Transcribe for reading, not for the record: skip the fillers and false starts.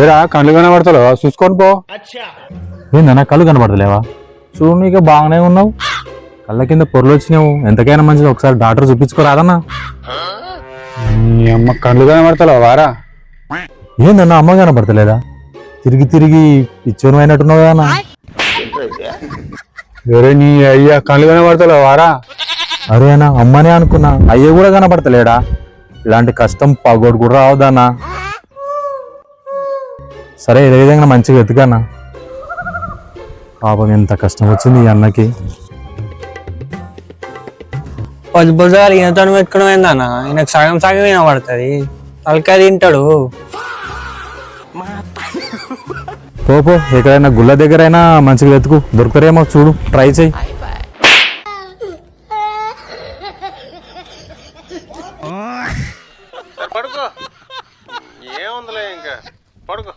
ఏరా కళ్ళు కనబడతావు చూసుకొని పో. ఏందన్నా కళ్ళు కనబడతలేవా? చూడు నీకు బాగానే ఉన్నావు, కళ్ళ కింద పొరలు వచ్చినావు. ఎంతకైనా మంచిది, ఒకసారి డాక్టర్ చూపించుకోరాదన్నా. నీ అమ్మ కళ్ళు కనబడతావు వారా? ఏందన్నా అమ్మ కనబడతలేదా? తిరిగి తిరిగి పిచ్చోను అయినట్టున్నావు కదన్నా. వేరే నీ అయ్యా కళ్ళు కనబడతావు వారా? అరే అన్నా అమ్మనే అనుకున్నా, అయ్య కూడా కనబడతలేడా? ఇలాంటి కష్టం పగోడు కూడా రావద్దన్నా. సరే ఏ విధంగా మంచిగా వెతుకన్నా. పాపం ఎంత కష్టం వచ్చింది ఈ అన్నకి. పొద్దు పొద్దుగాలు ఈయనతో పెట్టుకుని ఏందన్నా, ఈయనకు సగం సగం వినబడుతుంది, తలకాయ తింటాడు. పోపో ఎక్కడైనా గుళ్ళ దగ్గర అయినా మంచిగా వెతుకు, దొరుకుతారేమో చూడు, ట్రై చెయ్యి. పడుకో, ఏముందిలే ఇంకా పడుకో.